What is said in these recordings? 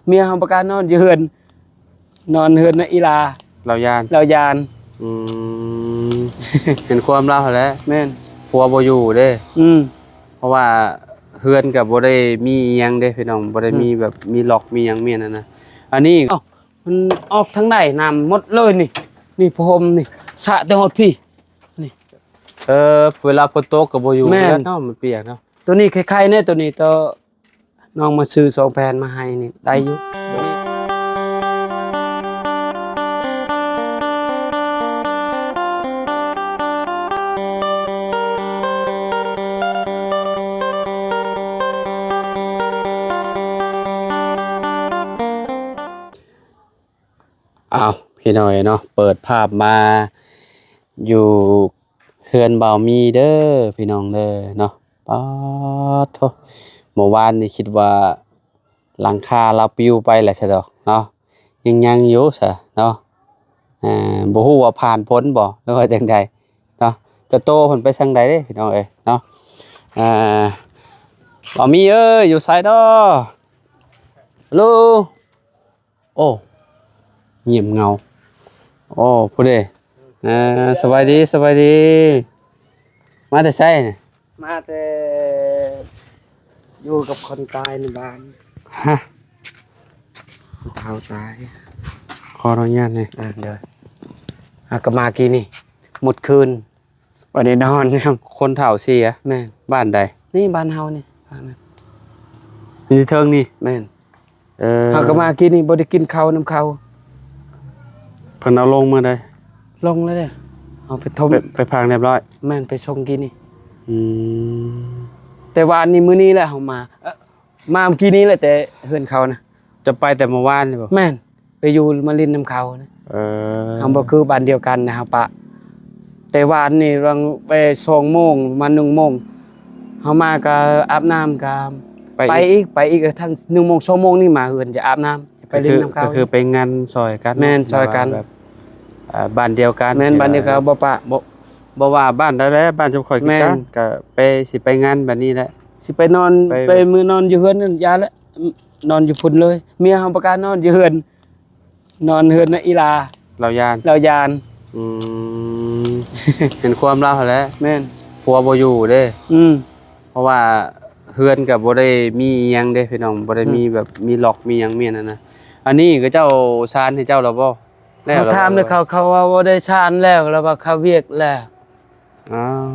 เมียเขาประกาศนอนอยู่เฮือนนอนเฮือนนะอีลาเรายานอืม เห็นความเล่าแล้วแม่นผัวบ่อยู่เด้อืมเพราะว่าเฮือนกับบ่ได้มีอิหยังเด้พี่น้องบ่ได้มีแบบมีล็อกมีหยังเมียนั่นนะอันนี้เอ้ามันออกทางไหนน้ำหมดเลยนี่พรมนี่สระแต่หดพี่นี่ เวลาฝนตกก็บ่อยู่ แม่น แล้วเนาะมันเปียกเนาะ ตัวนี้คล้ายๆเนี่ยตัวนี้ตัวน้องมาซื้อ2 แผ่นมาให้นี่ได้อยู่ตัวนี้อ้าวพี่น้อยเนาะเปิดภาพมาอยู่เฮือนเบามีเด้อพี่น้องเด้อเนาะป๊าดโธ่เมื่อวานนี่คิดว่าหลังคาเราปลิวไปแหละซะดอกเนาะยังอยู่ซะเนาะบ่ฮู้ว่าผ่านพ้นบ่หรือว่าจังใดเนาะจะโตเพิ่นไปทางใดเด้พี่น้องเอ้ยเนาะอ่าบ่มีเอ้ยอยู่ไสดอฮัลโหลโอ้เงียบเงาโอ้ผู้ใดสบายดีมาแต่ไสนี่ มาแต่อยู่กับคนตายในบ้าน ฮะ เฒ่าตาย ขออนุญาตหน่อย เดี๋ยวก็มากี่นี่หมดคืนวันนี้นอนครับ คนเฒ่าเสีย แม่น บ้านใด นี่บ้านเฮานี่บ้านนั้น มีเทิงนี่ แม่น เออ เฮาก็มากี่นี่บ่ได้กินข้าวน้ำข้าว เพิ่นเอาลงมาได้ ลงแล้วเด้อเอาไปทม ไปพังเรียบร้อย แม่นไปส่งกี่นี่ อืม แต่ว่าอันนี้มื้อนี้แหละเฮามามาเมื่อกี้นี้แหละแต่เฮือนเขานะ จะไปแต่เมื่อวานนี่บ่ แม่นไปอยู่มาลินน้ำเขานะ เออ เฮาบ่คือบ้านเดียวกันนะครับปะแต่ว่าอันนี้รังไป2 โมงมา1 โมงเฮามาก็อาบน้ำก็ไปอีกทั้ง1 โมง2 โมงนี่มาเฮือนจะอาบน้ำจะไปลินน้ำเขา ก็คือไปงานซอยกัน แม่นซอยกัน แบบบ้านเดียวกัน แม่นบ้านเดียวกันบ่ปะ บ่ว่าบ้านใดแล้วบ้านจำข่อยคือ แม่ กัน น ก็ไปสิไปงานแบบนี้แหละ สิไปนอน ไป ไปมื้อนอนอยู่เฮือนนั่นยาแล้วนอนอยู่พุ่นเลยเมียเฮาประกาศนอนอยู่เฮือนนอนเฮือนนะอีลา เรายาน เรายาน อืม เห็นความเล่าแล้ว แม่น ผัวบ่อยู่เด้ อืม เพราะว่าเฮือนกับบ่ได้มีอิหยังเด้พี่น้องบ่ได้มีแบบมีล็อกมีหยังเมียนั่นนะอันนี้ก็เจ้าชานให้เจ้าแล้วบ่แล้ว เขาถามเลยเขาว่าบ่ได้ชานแล้วแล้วว่าเขาเวียกแล้ว อ้าว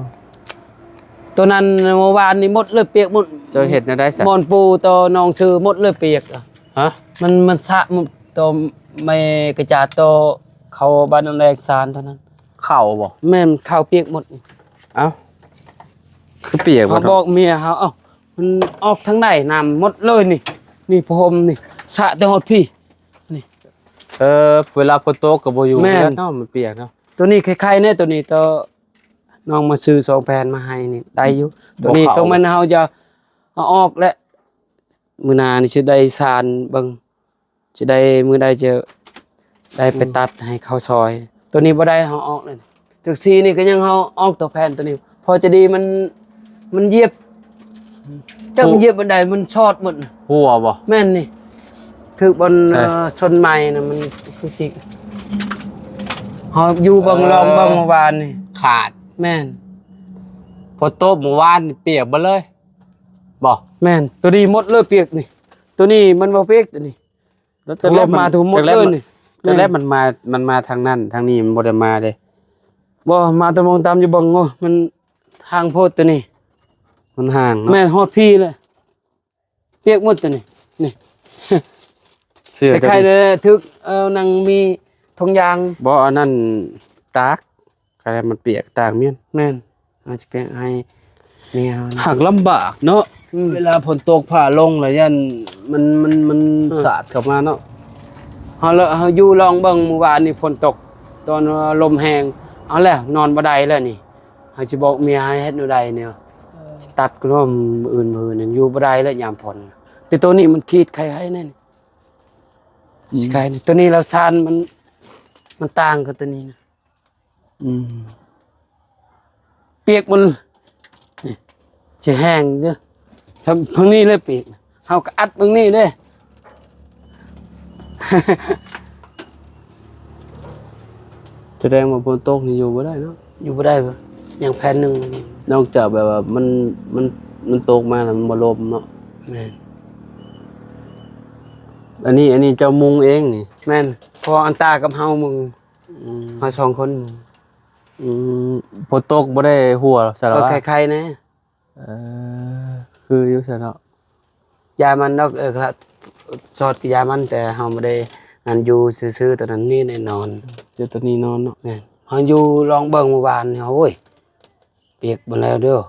ตัวนั้นเมื่อวานนี่หมดเลยเปียกหมด เจ้าเฮ็ดแนวใดซะ มอนปูตัวน้องซื้อหมดเลยเปียกอะ ฮะ มันสะหมดตัวไม่กระจาดตัวเขาบ้านนนแรงสารเท่านั้น เข้าบ่ แม่มันเข้าเปียกหมด เอ้าคือเปียกบ่ เขาบอกเมียเขามันออกทางไหนน้ำหมดเลยนี่พรมนี่สระแต่หดพี่ เวลาฝนตกก็บ่อยู่ แม่น แล้วเนาะมันเปียกเนาะ ตัวนี้คล้ายๆเนี่ยตัวนี้ตัวน้องมาซื้อ2 แผ่นมาให้นี่ได้อยู่ตัวนี้ตรงมันเฮาจะเอาออกและมื้อหน้านี่สิได้สารเบิ่งสิได้มื้อใดจะได้ไปตัดให้เขาซอย ตัวนี้บ่ได้เฮาออกเลยตึกซีนี่ก็ยังเฮาออกตัวแผ่นตัวนี้ พอจะดีมันเหยียบจังเหยียบบันไดมันชอดหมด หัวบ่ แม่นนี่ถึกบน ใช่ ชนใหม่น่ะมันคือจิกเฮาอยู่เบิ่งลองเบิ่งเมื่อวานนี่ ขาด แม่น ฝนตกเมื่อวานนี่เปียกเบ่เลยบ่ แม่นตัวนี้หมดเลยเปียกนี่ ตัวนี้มันบ่เปียกตัวนี้ แล้ว ตัวลมมาถูกหมดเลยนี่ แต่แรกมันมาทางนั้นทางนี้มันบ่ได้มาเด้ บ่มาตะมองตามอยู่เบิ่งโอ้มันทางโพดตัวนี้ มันห่างเนาะ แม่นฮอดพี่เลยเปียกหมดตัวนี้นี่ เสื้อ แต่ใครเลยถึกนางมีทงยาง บ่อันนั้นตากใครมันเปียกตากเมียน แม่นอาจจะเป็นให้เมียเฮานะ หักลำบากเนาะ อืม เวลาฝนตกผ่าลงแล้วยันมันสาดเข้ามาเนาะ เฮาอยู่ลองเบิ่งเมื่อวานนี่ฝนตกตอนว่าลมแรงเอาแล้วนอนบ่ได้แล้วนี่เฮาสิบอกเมียให้เฮ็ดแนวใดเนี่ยสิตัดก็ว่ามื้ออื่นนั่นอยู่บ่ได้แล้วยามฝนแต่ตัวนี้มันคีดใครให้แน่นี่สิใครนี่ตัวนี้เราซานมันต่างกับตัวนี้นะ อืม เปียกมันนี่สิแห้งเด้อสำเพิ่งนี้เลยเปียกเฮาก็อัดเบิ่งนี่เด้ แสดงว่าฝนตกนี่อยู่บ่ได้เนาะ อยู่บ่ได้บ่อย่างแผ่นหนึงนี่ นอกจากแบบว่ามันตกมาแล้วมันบ่ลมเนาะ แม่น อันนี้เจ้ามุงเองนี่ แม่นพออันตากับเฮามึง อืม เฮาสองคนมึง อืมฝนตกบ่ได้หัวซะแล้ว ก็ วะ ใครๆนะ เออคืออยู่ซะเนาะ ยามันดอกครับสอดกับยามันแต่เฮาบ่ได้อันอยู่ซื่อๆตอนนั้นนี่แน่นอน เดี๋ยวตอนนี้นอนเนาะ แม่นเฮาอยู่ลองเบิ่งเมื่อวานนี่โอ้ยเปียกหมดแล้วเด้อ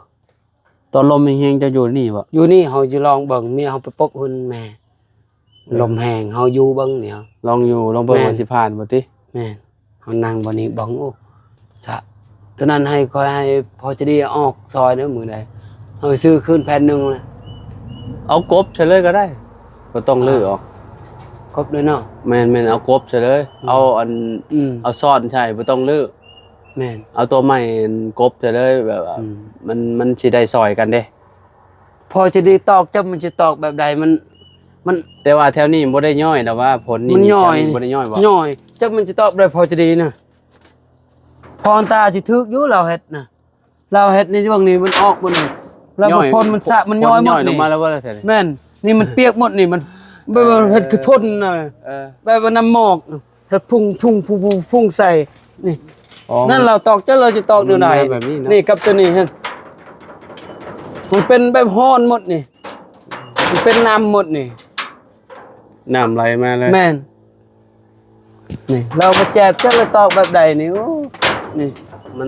ตอนลมแห้งๆจะอยู่นี่บ่ อยู่นี่เฮาจะลองเบิ่งเมียเฮาไปปกหุ่นแม่ลมแห้งเฮาอยู่เบิ่งเนี่ย ลองอยู่ลองเบิ่ง แม่น ว่าสิผ่านบ่ติ แม่นเฮานั่งบ่นี้เบิ่งโอ้สะตอนนั้นให้คอยให้พอจะได้ออกซอยเด้อมื้อใดเฮาซื้อคืนแผ่นหนึงนะ เอากบใช่เลยก็ได้บ่ต้องลื้อออก ครบด้วยเนาะ แม่นเอากบใช่เลย เอาอัน เอาซ่อนใช่บ่ต้องลื้อ แม่น เอาตัวใหม่กบใช่เลยแบบว่า อืม มันสิได้ซอยกันเด้ พอจะได้ตอกจับมันจะตอกแบบใดมัน แต่ว่าแถวนี้บ่ได้ย่อยแต่ว่าผลนี่ มันย่อย แถวนี้บ่ได้ย่อยบ่ ย่อยจักมันจะตอบได้พอจะดีนะพรตาสิทึกอยู่เราเฮ็ดนะเราเฮ็ดในช่วงนี้มันออกหมดนี่แล้วมันพ่นมันสะมันย่อยหมด ล นี่ งมาแล้วว่าแท้นี่ แม่นนี่มันเปียกหมดนี่มันแบบว่าเฮ็ดคือพ่นน่ะ เออ แบบว่าน้ำหมอกเฮ็ดพุ่งใส่นี่ อ๋อ นั่นเราตอกเราจะตอกเดี๋ยวไหน มันแบบนี้นะ นี่กับตัวนี้เห็นมันเป็นแบบฮ้อนหมดนี่มันเป็นน้ำหมดนี่ น้ำไหลมาเลย แม่นนี่เรามาแจกจะเลยตอกแบบใดนี่โอ้นี่ มัน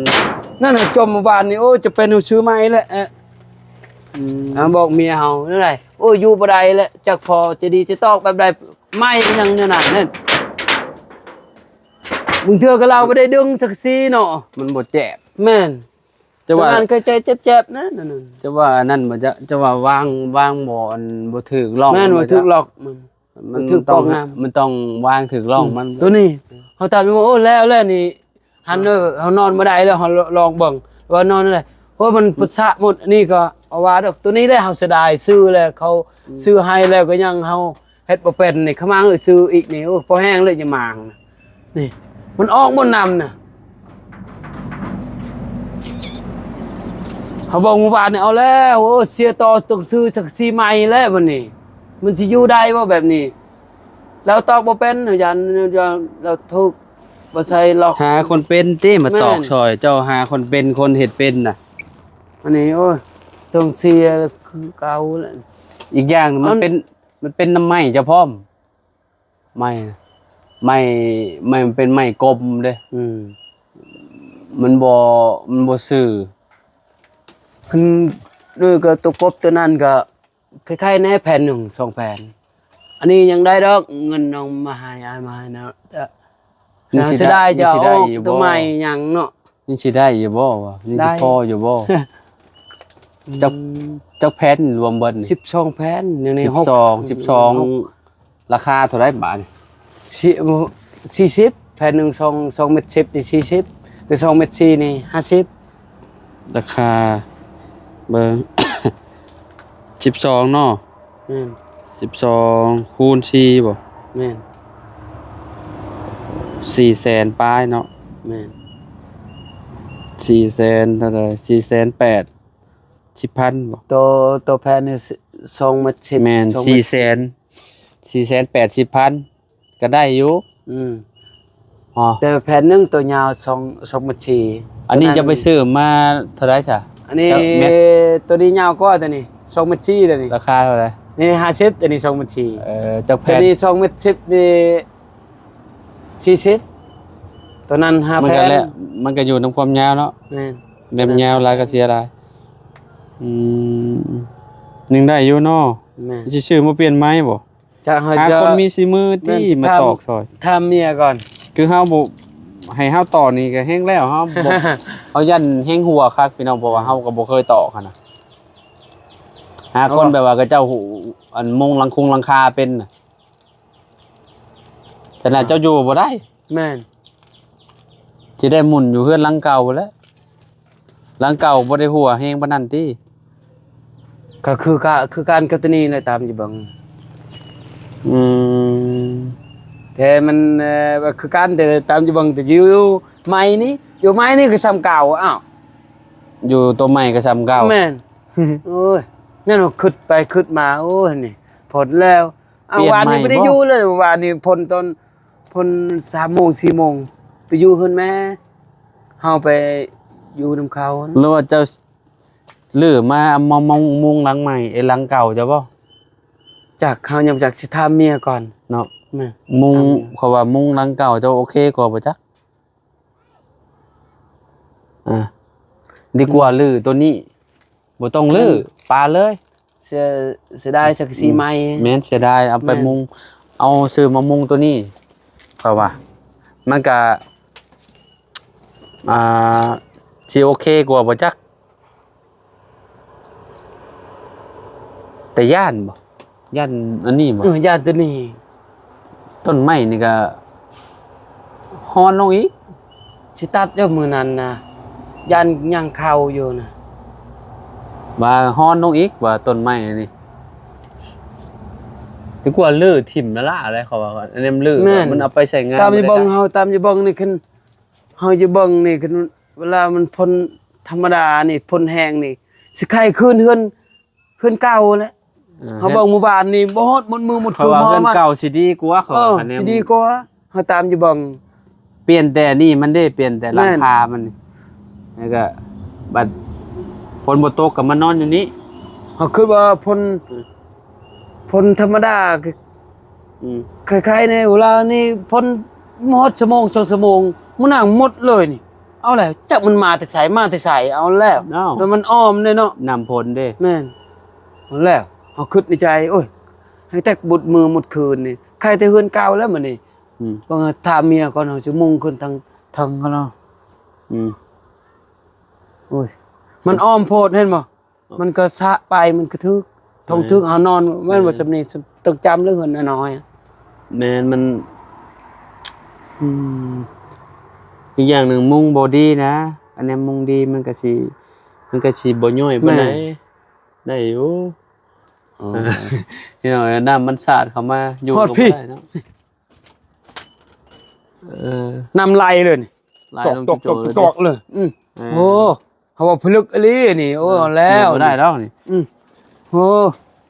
นั่นน่ะจมเมื่อวานนี่โอ้จะเป็นเอาซื้อไม้แหละบอกเมียเฮานั่นแหละโอ้อยู่บ่ได้แหละจักพอจะดีจะตอกแบบใดไม้ยังนั่นน่ะนั่นมึงเถื่อกับเราบ่ได้ดึงสักซีเนาะ มันบ่แจ็บ แม่น จะว่า ตอนนั้นก็ใจเจ็บๆนะนั่นน่ะ จะว่านั่นบ่จะว่าวางบ่อันบ่ถูกร่อง แม่นบ่ถึกหรอกมัน มัน ถูก ต้ ป อ อง กน้ำ มันต้องวางถูกร่องมัน ตัวนี้เขาตามอยู่ว่าโอ้แล้วนี่หันเด้อเขานอนบ่ได้แล้วเขาลองเบิ่งว่านอนอะไรเพราะมันประสะหมดอันนี้ก็เอาว่าดอกตัวนี้แหละเฮาเสียดายซื้อแล้วเขาซื้อให้แล้วก็ยังเฮาเฮ็ดบ่เป็นนี่เขามาเลยซื้ออีกนี่โอ้พอแห้งเลยจะมางนะนี่มันออกบ่นำน่ะเขาบอกเมื่อวานนี่เอาแล้วโอ้เสียต่อต้องซื้อสักสีใหม่แล้วบัดนี้มันสิอยู่ได้บ่แบบนี้แล้วตอกบ่เป็นยันเราถูกบ่ใส่ล็อก หาคนเป็นติมา แม่น ตอกซอย เจ้าหาคนเป็นคนเฮ็ดเป็นน่ะ อันนี้โอ้ยต้องเสียคือเก่าแล้ว อีกอย่างหนึ่งมัน เอา เป็นน้ำไหม้เจ้าพร้อมไหม้น่ะไหม้มันเป็นไหม้กลมเด้ มันบ่ซื่อ เพิ่นด้วยก็ตัวกบตัวนั้นก็คล้ายๆในแผ่น1 2แผ่นอันนี้ยังได้ดอกเงินน้องมาให้อายมาให้นะแต่น่าเสียดายจะเอาออกตัวใหม่หยังเนาะ นี่สิได้อยู่บ่วะนี่ ได้ สิพออยู่บ่ จักแผ่นรวมเบิดนี่ 12แผ่นอยู่ใน12ราคาเท่าไหร่บาทนี่ 40แผ่นหนึ่ง2 เม็ด10นี่40คือ2 เม็ด4นี่50ราคาเบิ่ง 12เนาะ แม่น 12คูณ4บ่ แม่น 400,000ปลายเนาะ แม่น 400,000เท่าไหร่480,000 10,000บ่ ตัวแผ่นนี่2 เม็ด10 แม่น 2 เม็ด 480,000ก็ได้อยู่ อ๋อ แต่แผ่นหนึงตัวยาว2 เม็ด4 อันนี้จะไปซื้อมาเท่าไหร่จ้ะ อันนี้ เม็ด ตัวนี้ยาวกว่าตัวนี้2 เม็ด4ตัวนี้ ราคาเท่าไหร่ นี่50ตัวนี้2 เม็ด4จัก ตัว แผ่น นี้2 เม็ด10นี่40ตัวนั้น5 มัน แผ่ ก็ น แล้วมันก็อยู่นำความยาวเนาะ แม่น แบบยาวหลายก็เสียหลายนึงได้อยู่เนาะ แม่น สิซื้อมาเปลี่ยนไม้บ่ จะเฮา หา จะ คนมีฝีมือที่ แม่นสิ มา ทำ ตอกซอย ทำเมียก่อน คือเฮาบ่ให้เฮาต่อนี่ก็แห้งแล้วเฮาบ่ เฮายันแห้งหัวคักพี่น้องเพราะว่าเฮาก็บ่เคยต่อคั่นน่ะหาคนแบบว่าก็เจ้าหูอันมุงหลังคุงหลังคาเป็นน่ะแต่น่ะเจ้าอยู่บ่ได้ แม่น สิได้หมุนอยู่เฮือนหลังเก่าพู้นแหล้วหลังเก่าบ่ได้หัวแฮงปานนั้นติ ก็คือการกับตัวนี้เลยตามอยู่เบัง อืม แต่มันคือการแต่ตามจะบังแต่อยู่ไม้นี่อยู่ไม้นี่คือซ้ำเก่าอ้าว อยู่ตัวใหม่ก็ซ้ำเก่า แม่น โอ้ยนั่นว่าขึ้นไปขึ้นมาโอ้ยนี่ผลแล้วเอาวานนี้ไม่ได้อยู่เลยวานนี้ผลตอนผล3 โมง 4 โมงไปอยู่ขึ้นแม่เฮาไปอยู่นำเขา หรือว่าเจ้าลื้อมาเอามามุงหลังใหม่ไอ้หลังเก่าจะบ่ จากเฮายังจากสิถามเมียก่อน เนาะ แม่ มุงเขาว่ามุงหลังเก่าเจ้าโอเคกว่าบ่จ๊ะดีกว่าลื้อตัวนี้บ่ต้องลื้อปาเลย เสียดายสักสีใหม่ แม่นเสียดายเอาไปมุงเอาซื้อมามุงตัวนี้เขาว่ามันก็สิโอเคกว่าบ่จักแต่ย่านบ่ย่านอันนี้บ่ ญาติตัวนี้ ต้นไม้นี่ก็ฮอนลงอีก สิตัดเจ้ามือนั้นนะยันยังเข้าอยู่นะ ว่าฮอนลงอีกว่าต้นไม้อันนี้ดีกว่าลื้อถิ่มละละอะไรเขาว่าอันนี้มันลื้อมันเอาไปใช้งาน ตามจะเบิ่งเฮาตามจะเบิ่งนี่คันเฮาจะเบิ่งนี่คันเวลามันพ่นธรรมดานี่พ่นแห้งนี่สิไข้คืนเฮือนเก่าแหละเฮาเบิ่งหมู่บ้านนี่บ่ฮอดหมดมือหมด เขา คืน ว่า เฮา เงิน มา เก่าสิดีกว่าเขา ว่า อันนี้ สิดีกว่าเฮาตามจะเบิ่ง เปลี่ยนแต่นี่มันได้เปลี่ยนแต่หลังคามันแล้วก็บัดฝนบ่ตกก็มานอนอยู่นี้ เฮาคิดว่าพ่นธรรมดาคือ คล้ายๆในเวลานี่พ่นหมดชั่วโมง2 ชั่วโมงมันนั่งหมดเลยนี่เอาแล้วจักมันมาแต่ไสเอาแล้วแล้วมันอ้อมเลยเนาะ นำผลเด้ แม่นเอาแล้วเอาคิดในใจโอ้ยให้แตกบุดมือหมดคืนนี่ใครแต่เฮือนเก่าแล้วมื้อนี้ว่าถามเมียก่อนเอาสิมุ่งขึ้นทางกันเนาะโอ้ยมันอ้อมโพดเห็นบ่มันก็สะไปมันก็ทึกทงทึกเฮานอนแม่นว่าสำนี้ต้องจำเรื่องเฮือนน้อยๆ แม่นมันอีกอย่างหนึ่งมุงบอดี้นะอันนี้มุงดีมันก็สิบ่ย่อยปานใดได้อยู่นี่เนาะน้ำมันสาดเข้ามาอยู่ลงไปได้เนาะนำไหลเลยนี่ ตกเลยโอ้เขาว่าพลึกอลีนี่โอ้แล้ว ได้แล้วนี่ โอ้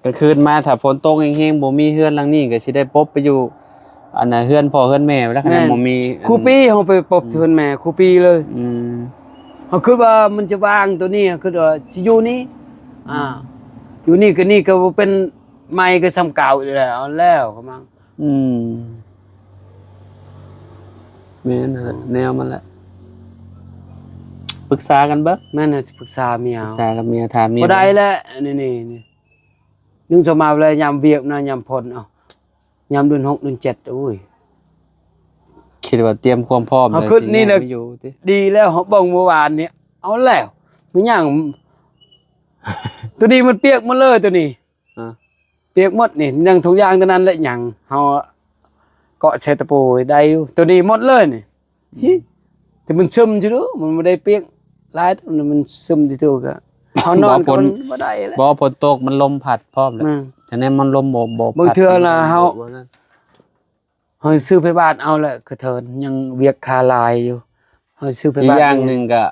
กลางคืนมาถ้าฝนตกแห้งๆบ่มีเฮือนหลังนี้ก็สิได้ปบไปอยู่อันน่ะเฮือนพ่อเฮือนแม่แล้วคันบ่มี ครูปีเฮาไปปบเทือนแม่ครูปีเลยเฮาคิดว่ามันจะวางตัวนี้คือว่าสิอยู่นี่อยู่นี่ก็นี่ก็เป็นไม้ก็ซ้ำเก่าอยู่แล้วก็มั้ง แม่นนแนวมันแหละปรึกษากันเบิก แม่น่ะสิปรึกษาเมีย ปรึกษากับเมียถามเมีย บ่ได้แล้วนี่นึงจะมาเลยยามเวียกนะยามพ่นยามเดือน6เดือน7โอ้ย คิดว่าเตรียมความพร้อม เอาขึ้นนี่น่ะ อยู่ติ ดีแล้วเฮาเบิ่งเมื่อวานนี้เอาแล้วมันหยังตัวนี้มันเปียกหมดเลยตัวนี้เปียกหมดนี่ยังทุกอย่างตัวนั้นแหละหยังเฮาเกาะใส่ตะปูได้อยู่ตัวนี้หมดเลยนี่แต่มันซึมซื่อมันบ่ได้เปียกหลายตัวมันซึมซื่อก็เฮานอนก็บ่ได้แล้ว บ่ฝนตกมันลมพัดพร้อมแหละฉะนั้นมันลมบ่พัด บางเทื่อน่ะเฮาซื้อไปบ้านเอาแหละกระเทินยังเวียกคาลายอยู่เฮาซื้อไป อีก บ้าน อย่างหนึงก็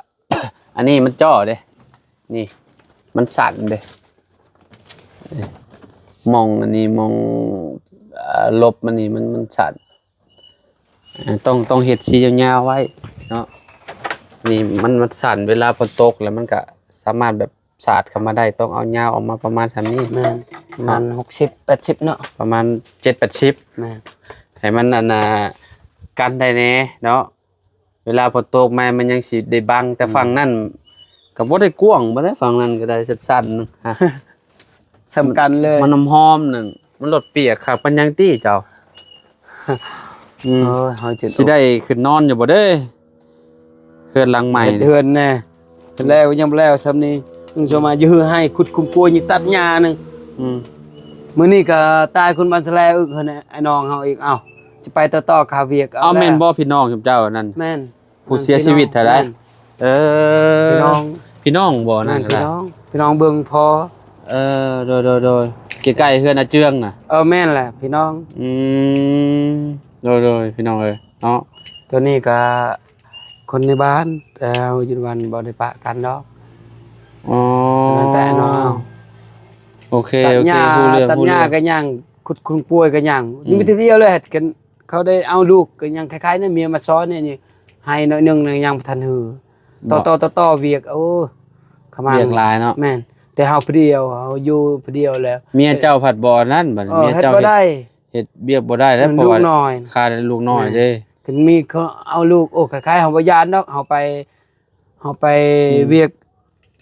อันนี้มันจ่อเด้นี่มันสั่นเด้มองอันนี้มองลบมันนี่มันสั่นต้องเฮ็ดสียาวๆไว้เนาะนี่มันสั่นเวลาฝนตกแล้วมันก็สามารถแบบสาดเข้ามาได้ต้องเอายาวออกมาประมาณ3นี้ แม่นประมาณ60 80เนาะ ประมาณ7-8 แม่น ให้มันอันน่ะกันได้แน่เนาะเวลาฝนตกมามันยังสิได้บังแต่ฝั่งนั้นก็บ่ได้กว้างบ่ได้ฝั่งนั้นก็ได้สั้นๆฮะ สำคัญเลย มันน้ำหอมนึงมันรถเปียกคักปานยังตี้เจ้าเฮาจะ สิได้ขึ้นนอนอยู่บ่เด้เฮือนหลังใหม่ เดือนแน่แล้วยังแล้วซ้ำนี้มึงจะมายื้อให้ขุดคุมปัวนี่ตัดหญ้านึงมื้อนี้ก็ตายคนบ้านสะแลอึกเพิ่นไอ้น้องเฮาอีกเอ้าจะไปต่อคาเวียก เอาแม่นบ่พี่น้องกับเจ้านั่น แม่น ผู้เสียชีวิตเท่าใดพี่น้อง พี่น้องบ่นั่นก็ พี่ ได้ น้องเบิ่งพอ โดยใกล้ๆเฮือนอาเจืองน่ะ แม่นแหละพี่น้อง โดยพี่น้องเอ้ยเนาะ ตัวนี้ก็คนในบ้านแต่เฮาอยู่บ้านบ่ได้ปะกันดอก อ๋อ ตอนนั้นแต่เนาะ โอเค ตัด โอ ห เค ญ้า ฮู้เรื่อง ตัด ฮู้ หญ้า เรื่อง ก็ยังขุดคุณป่วยก็ยัง อืม นี่มีแต่เดียวเลยเฮ็ดกันเขาได้เอาลูกก็ยังคล้ายๆนั่นเมียมาซ้อนเนี่ยนี่ให้หน่อยหนึงยังบ่ทันหือต่อเวียกโอ้ขมัง เรียกหลายเนาะ แม่นแต่เฮาผู้เดียวเฮาอยู่ผู้เดียวแล้ว เมียเจ้าผัดบ่นั่นบัดนี้เมีย เฮ็ด เจ้า บ่ได้ เฮ็ดเบียกบ่ได้แล้ว มัน เพราะ ลูก ว่า น้อย ขาดลูกน้อยเด้ ถึงมีเขาเอาลูกโอ้คล้ายๆเฮาบ่ยานดอกเฮาไปเวียก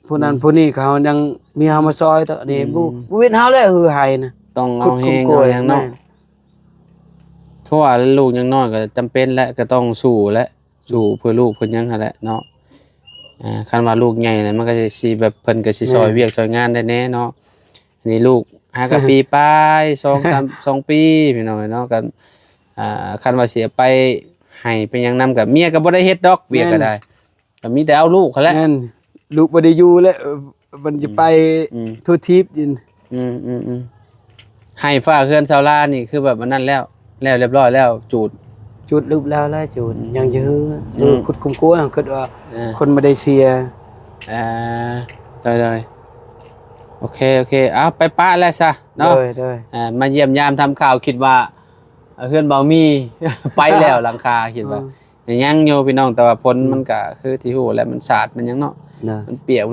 ผู้นั้นผู้นี้เขายังมีเฮามาซอยตอนี่บ่เว้นเฮาแล้วหือให้นะ ต้องเอาแฮงเอาหยังเนาะเพราะว่าลูกยังน้อยก็จำเป็นและก็ต้องสู้และสู้เพื่อลูกเพิ่นยังหั่นแหละเนาะคันว่าลูกใหญ่น่ะมันก็สิแบบเพิ่นก็สิซอยเวียกซอยงานได้แน่เนาะอันนี้ลูกหากะปีปลาย2 3 2ปีพี่น้องเนาะกันคันว่าเสียไปให้เป็นหยังนำกับเมียก็บ่ได้เฮ็ดดอกเวียกก็ได้ก็มีแต่เอาลูกเขาแหละ แม่นลูกบ่ได้อยู่แล้วมันจะไปทั่วทิพย์ยิน ให้ฟ้าเฮือนเซาลานี่คือแบบมันนั่นแล้วเรียบร้อยแล้วจูด จุดรูปแล้วจุดยังจะฮือขุดคุมกลัวคิดว่า า คนมาเลเซีย เลยโอเคเอาไปป้าแล้วซะเนาะ โดย มาเยี่ยมยามทำข่าวคิดว่าเฮือนเบามี ไปแล้วหลังคาคิดว่ายังอยู่พี่น้องแต่ว่าพ้นมันก็คือที่ฮู้แล้วมันสาดมันยังเนาะ นะ มันเปียก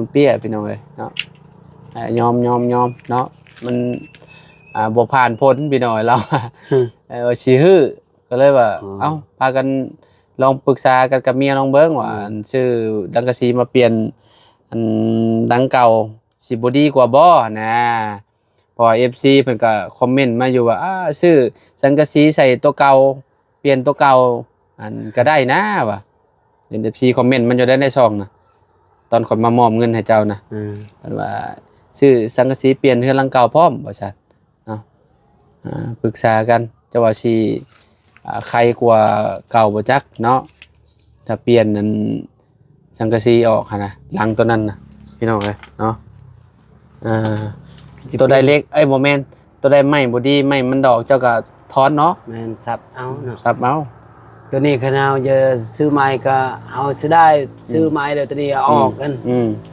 พี่น้องเอ้ยเนาะยอมเนาะมันบ่ผ่านพ้นพี่น้องเรา ว่าสิฮื้อก็เลยว่าเอ้าพากันลองปรึกษากันกับเมียน้องเบิ่งว่าอันซื้อดังกะสีมาเปลี่ยนอันดังเก่าสิบ่ดีกว่าบ่นะพอ FC เพิ่นก็คอมเมนต์มาอยู่ว่าซื้อสังกะสีใส่ตัวเก่าเปลี่ยนตัวเก่าอันก็ได้นะว่ะเห็น FC คอมเมนต์มันอยู่ได้ในช่องนะตอนคนมามอบเงินให้เจ้านะเพิ่นว่าซื้อสังกะสีเปลี่ยนเทือนหลังเก่าพร้อมว่าซั่นเนาะปรึกษากันจะว่าสิใครกว่าเก่าบ่จักเนาะถ้าเปลี่ยนนั้นสังกะสีออกหั่นน่ะหลังตัวนั้นน่ะพี่น้องเอ้ยเนาะตัวใดเล็กบ่แม่นตัวใดไม้บ่ดีไม้มันดอกเจ้าก็ถอนเนาะ แม่นสับเอาเนาะ ครับเอา ตัวนี้ขนาดจะซื้อใหม่ก็เอาซื้อได้ซื้อใหม่แล้วตัวนี้เอาออกกัน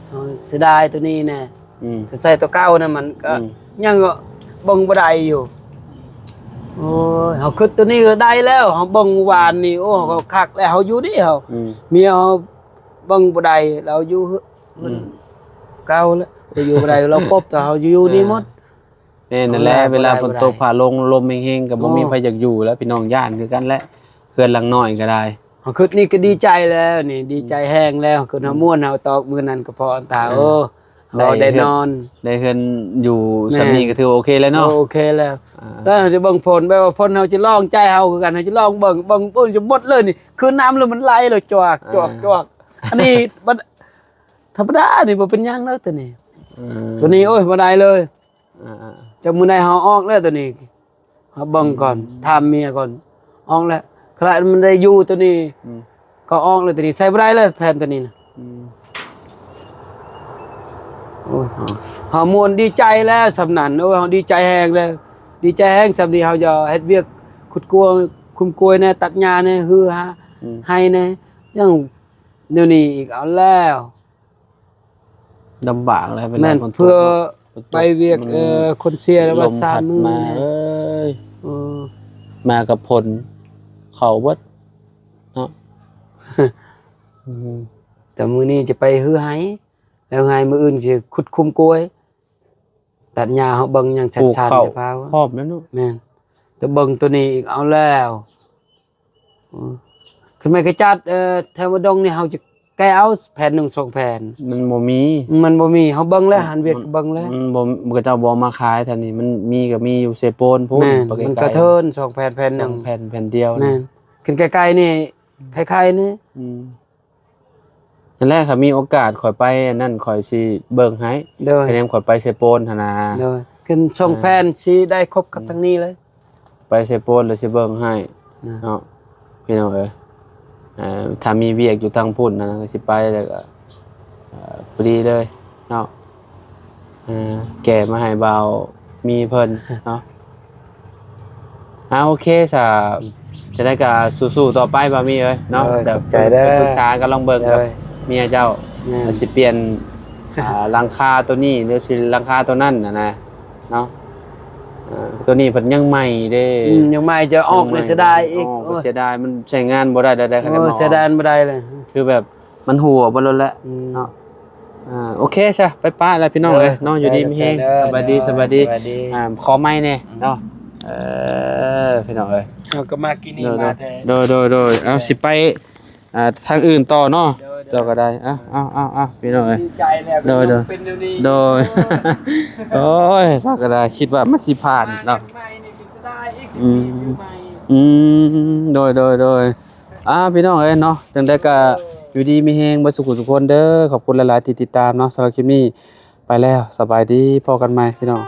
เอาซื้อได้ตัวนี้แน่ถ้าใส่ตัวเก่านะมันก็ยังบ่งบ่ได้อยู่โอ้ยเฮาคิดตัวนี้ก็ได้แล้วเฮาเบิ่งวานนี่โอ้เฮาคักแล้วเฮาอยู่ดิเฮาเมียเฮาเบิ่งบ่ได้เราอยู่เก่าแล้วอยู่บ่ได้เราปบแต่เฮาอยู่นี่หมด นั่นแหละเวลาฝนตกผ่าลงลมเฮงๆก็บ่มีไผอยากอยู่แล้วพี่น้องย่านคือกันแหละเพื่อนหลังน้อยก็ได้ เฮาคิดนี่ก็ดีใจแล้วนี่ดีใจแห้งแล้วคือเฮาม่วนเฮาตอกมื้อนั้นก็พออันตาโอ้เฮาได้นอน ได้เฮือนอยู่สำนี้ก็ถือว่าโอเคแล้วเนาะ โอเคแล้วแล้วเฮาจะเบิ่งฝนไปว่าฝนเฮาจะลองใจเฮาคือกันเฮาจะลองเบิ่งปุ่นจะหมดเลยนี่คือน้ำแล้วมันไหลเลยจวกอันนี้มันธรรมดานี่บ่เป็นหยังแล้วตัวนี้โอ้ยบ่ได้เลยจากมื้อใดเฮาออกแล้วตัวนี้เฮาเบิ่งก่อนถามเมียก่อนออกแล้วคลายมันได้อยู่ตัวนี้ก็ออกเลยตัวนี้ใส่บ่ได้เลยแผ่นตัวนี้นะโอ้ยเฮามวนดีใจแล้วสำนันโอ้ยเฮาดีใจแฮงแล้วดีใจแฮงสำนี้เฮาจะเฮ็ดเวียกขุดกลัวคุมกลวยแน่ตัดหญ้าแน่ฮือฮาให้แน่ยังเดี๋ยวนี้อีกเอาแล้ว ลำบากแล้วเวลา แม่น ฝนตก เพื่อไปเวียกคนเสียแล้วว่าสามมื้อ มา แน่ เอ้ยมากับผลเขาเบิดเนาะ แต่มื้อนี้จะไปฮือให้แล้วให้มื้ออื่นสิขุดคุมกลวยตัดหญ้าเฮาเบิ่งหยังชัดๆจะพา พร้อมแล้วเนาะ แม่นแต่เบิ่งตัวนี้อีกเอาแล้วคือไม่กระจัดแถวดงนี่เฮาจะแก้เอาแผ่น1 2แผ่น มันบ่มี มันบ่มีเฮาเบิ่งแล้วหันเวียกเบิ่งแล้ว มันบ่ก็เจ้าบ่มาขายแถวนี้มันมีก็มีอยู่เซโปนพุ่น แม่น ไปไกลๆ มันกระเทิน2แผ่นแผ่นห ส นึ อง งแผ่นเดียว แม่ นะ นขึ้นไกลๆนี่คล้ายๆนี่ อันแรกค่ะมีโอกาสข่อยไปอันนั่นข่อยสิเบิ่งให้ เด้อ คะแนนข่อยไปเซโปนหั่นน่ะ เด้อขึ้น2แผ่นสิได้ครบกับทั้งนี้เลย ไปเซโปนแล้วสิเบิ่งให้เนาะพี่น้องเอ้ยถ้ามีเวียกอยู่ทางพุ่นนะก็สิไปแล้วก็พอดีเลยเนาะแก่มาให้เบามีเพิ่นเนาะ โอเคซะจะได้ก็สู้ๆต่อไปบ่มีเอ้ยเนาะ เออ เดี๋ยว ขอบใจเด้อ ไปปรึกษากันลองเบิ่งกับ เอ้ย เมียเจ้า แม่น สิเปลี่ยนหลังคาตัวนี้หรือสิหลังคาตัวนั้นน่ะนะเนาะตัวนี้เพิ่นยังใหม่เด้ ยังไม่จะออกเลยเสียดายอีก ออกเสียดายมันใช้งานบ่ได้ได้ขนาด โอ้ นั้น เสียดายบ่ได้เลย คือแบบมันหัวบ่ลดแล้ว เนาะโอเคใช่ไปป้าแล้วพี่น้องเลยน้องอยู่ดีมีแฮงสบายดีสบายดีขอไม้เนี่ยเนาะพี่น้องเอ้ย เราก็มากินนี่มาแท้ โดยเอาสิไปทางอื่นต่อเนาะเราก็ได้เอาพี่น้องเอ้ย ดีใจแล้ว โดย เป็นเดี๋ยวนี้ โดยโอ้ยเราก็ได้คิดว่ามันสิผ่านเนาะ ใหม่นี่คือเสียดายอีก อืม ซื้อใหม่ โดยพี่น้องเอ้ยเนาะจังได้ก็อยู่ดีมีแฮงบ่สุขทุกคนเด้อขอบคุณหลายๆที่ติดตามเนาะสำหรับคลิปนี้ไปแล้วสบายดีพอกันใหม่พี่น้อง